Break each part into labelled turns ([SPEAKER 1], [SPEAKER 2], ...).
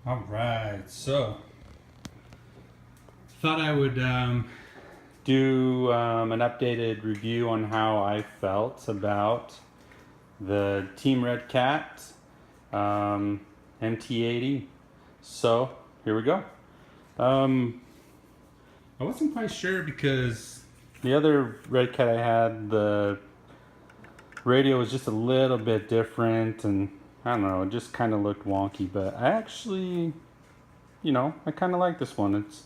[SPEAKER 1] All right, so thought I would do an updated review on how I felt about the Team Red Cat MT8E. So here we go. Um, I wasn't quite sure because the other Red Cat I had, the radio was just a little bit different, and I don't know, it just kind of looked wonky. But I actually, I kind of like this one. It's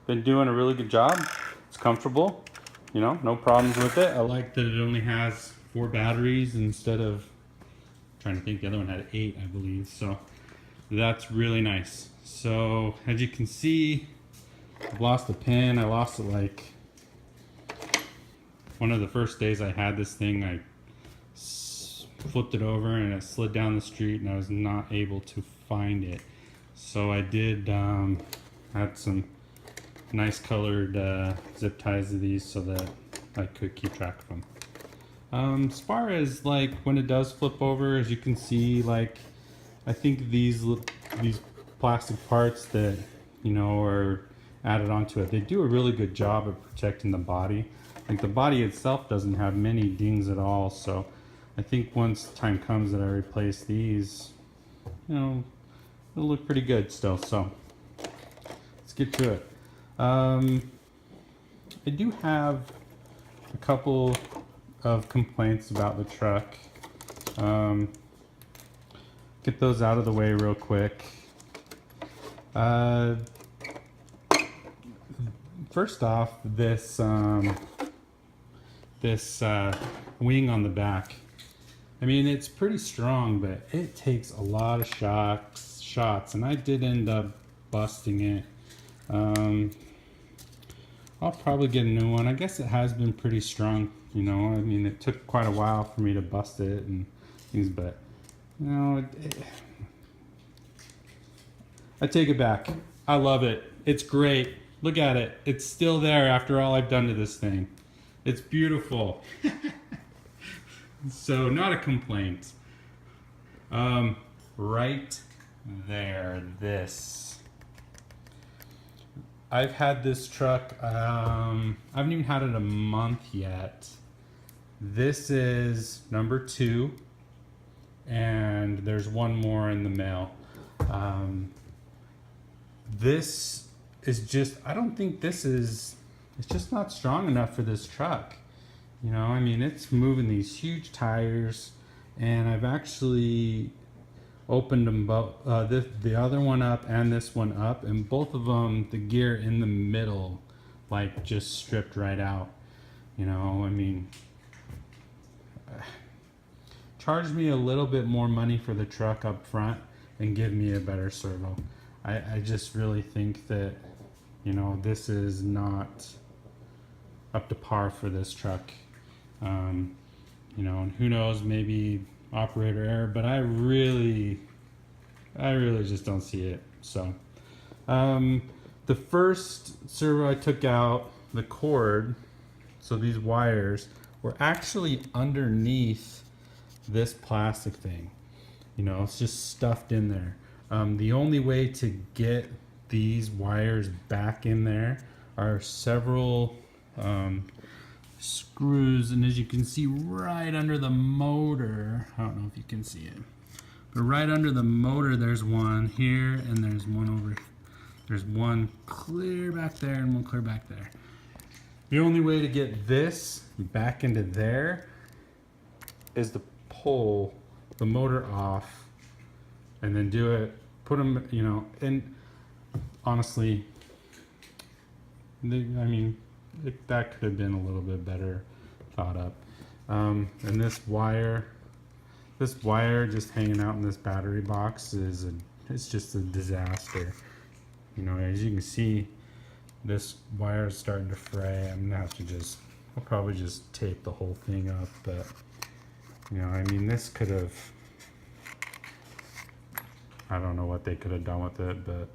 [SPEAKER 1] been doing a really good job. It's comfortable, no problems with it. I like that it only has 4 batteries instead of, trying to think, the other one had 8, I believe. So that's really nice. So as you can see, I've lost a pin. I lost it like one of the first days I had this thing. I flipped it over and it slid down the street and I was not able to find it. So I did add some nice colored zip ties to these so that I could keep track of them. As far as like when it does flip over, as you can see, like I think these plastic parts that are added onto it, they do a really good job of protecting the body. Like the body itself doesn't have many dings at all, so I think once the time comes that I replace these, it'll look pretty good still. So let's get to it. I do have a couple of complaints about the truck. Get those out of the way real quick. First off, this wing on the back. I mean, it's pretty strong, but it takes a lot of shots, and I did end up busting it. I'll probably get a new one. I guess it has been pretty strong, I mean, it took quite a while for me to bust it and things, but I take it back. I love it. It's great. Look at it. It's still there after all I've done to this thing. It's beautiful. So not a complaint. Right there, this. I've had this truck, I haven't even had it a month yet. This is number 2, and there's one more in the mail. This is just, I don't think it's just not strong enough for this truck. I mean, it's moving these huge tires, and I've actually opened them both, the other one up and this one up, and both of them, the gear in the middle, like just stripped right out. I mean, charge me a little bit more money for the truck up front and give me a better servo. I just really think that, this is not up to par for this truck. And who knows, maybe operator error, but I really just don't see it. So the first servo I took out, the cord, so these wires were actually underneath this plastic thing. It's just stuffed in there. The only way to get these wires back in there are several screws, and as you can see right under the motor, I don't know if you can see it, but right under the motor there's one here and there's one over, there's one clear back there and one clear back there. The only way to get this back into there is to pull the motor off and then do it, put them, and honestly, I mean, that could have been a little bit better thought up. And this wire just hanging out in this battery box it's just a disaster. As you can see, this wire is starting to fray. I'm gonna have to I'll probably just tape the whole thing up, but I mean, this could have, I don't know what they could have done with it, but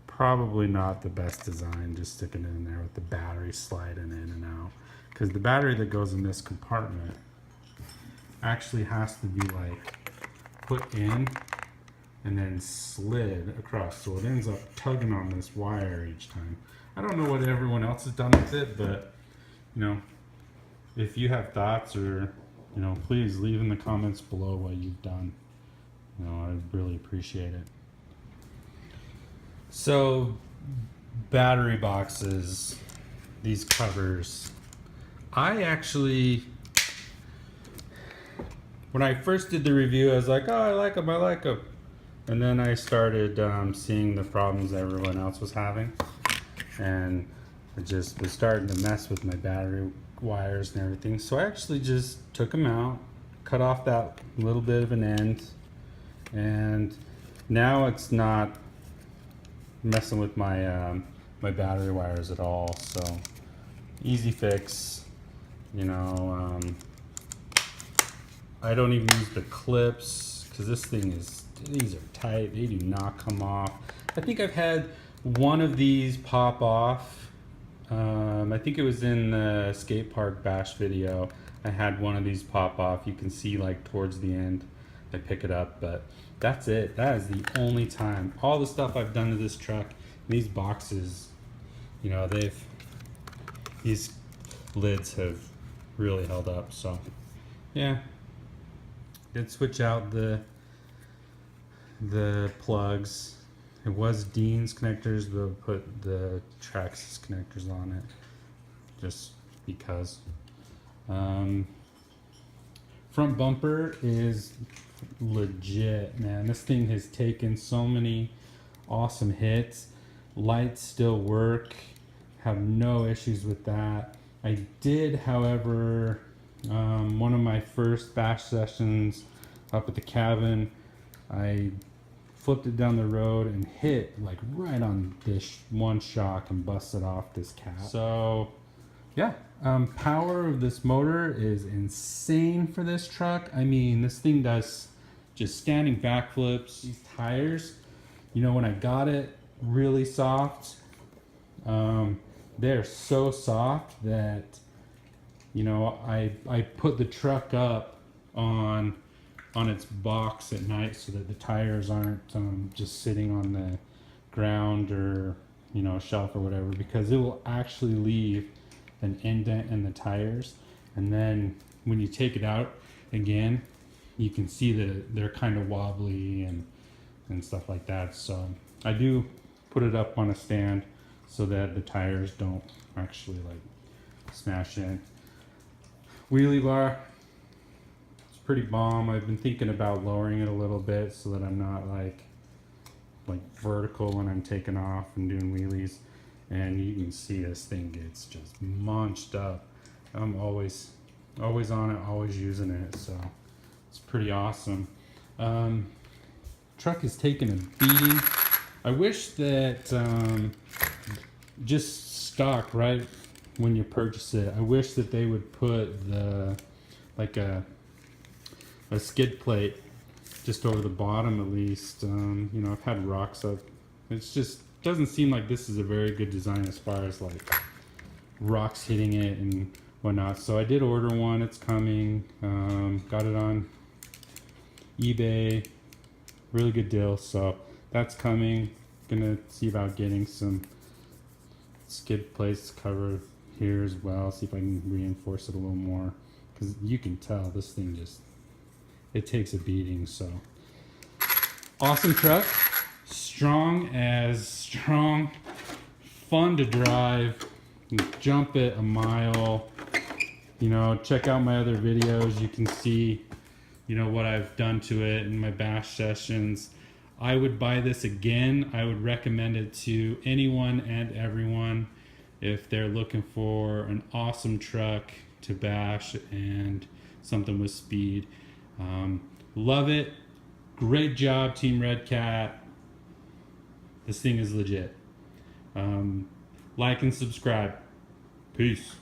[SPEAKER 1] probably not the best design, just sticking it in there with the battery sliding in and out, because the battery that goes in this compartment actually has to be like put in and then slid across. So it ends up tugging on this wire each time. I don't know what everyone else has done with it, but you know, if you have thoughts, or you know, please leave in the comments below what you've done. You know, I really appreciate it. So, battery boxes, these covers. I actually, when I first did the review, I was like, oh, I like them. And then I started seeing the problems everyone else was having. And it just was starting to mess with my battery wires and everything. So I actually just took them out, cut off that little bit of an end, and now it's not messing with my my battery wires at all. So easy fix. You know, I don't even use the clips because this thing is, these are tight. They do not come off. I think I've had one of these pop off. I think it was in the skate park bash video. I had one of these pop off. You can see like towards the end I pick it up, but that's it. That is the only time. All the stuff I've done to this truck, these boxes, you know, these lids have really held up. So yeah, did switch out the plugs. It was Dean's connectors, but put the Traxxas connectors on it just because. Front bumper is legit, man. This thing has taken so many awesome hits. Lights still work, have no issues with that. I did, however, one of my first bash sessions up at the cabin, I flipped it down the road and hit like right on this one shock and busted off this cap. So yeah, power of this motor is insane for this truck. I mean, this thing does just standing backflips. These tires, you know, when I got it really soft, they're so soft that, you know, I put the truck up on its box at night so that the tires aren't just sitting on the ground or, you know, shelf or whatever, because it will actually leave an indent in the tires. And then when you take it out again, you can see that they're kind of wobbly and stuff like that. So I do put it up on a stand so that the tires don't actually like smash in. Wheelie bar, pretty bomb. I've been thinking about lowering it a little bit so that I'm not like vertical when I'm taking off and doing wheelies. And you can see this thing gets just munched up. I'm always on it, always using it, so it's pretty awesome. Truck is taking a beating. I wish that just stock right when you purchase it, I wish that they would put the like a skid plate just over the bottom at least. You know, I've had rocks up. It's just doesn't seem like this is a very good design as far as like rocks hitting it and whatnot. So I did order one. It's coming. Got it on eBay. Really good deal. So that's coming. Gonna see about getting some skid plates covered here as well. See if I can reinforce it a little more, because you can tell this thing just, it takes a beating. So awesome truck, strong as strong, fun to drive, you can jump it a mile. You know, check out my other videos. You can see, you know, what I've done to it in my bash sessions. I would buy this again. I would recommend it to anyone and everyone if they're looking for an awesome truck to bash and something with speed. Love it. Great job, Team Red Cat. This thing is legit. Like and subscribe. Peace.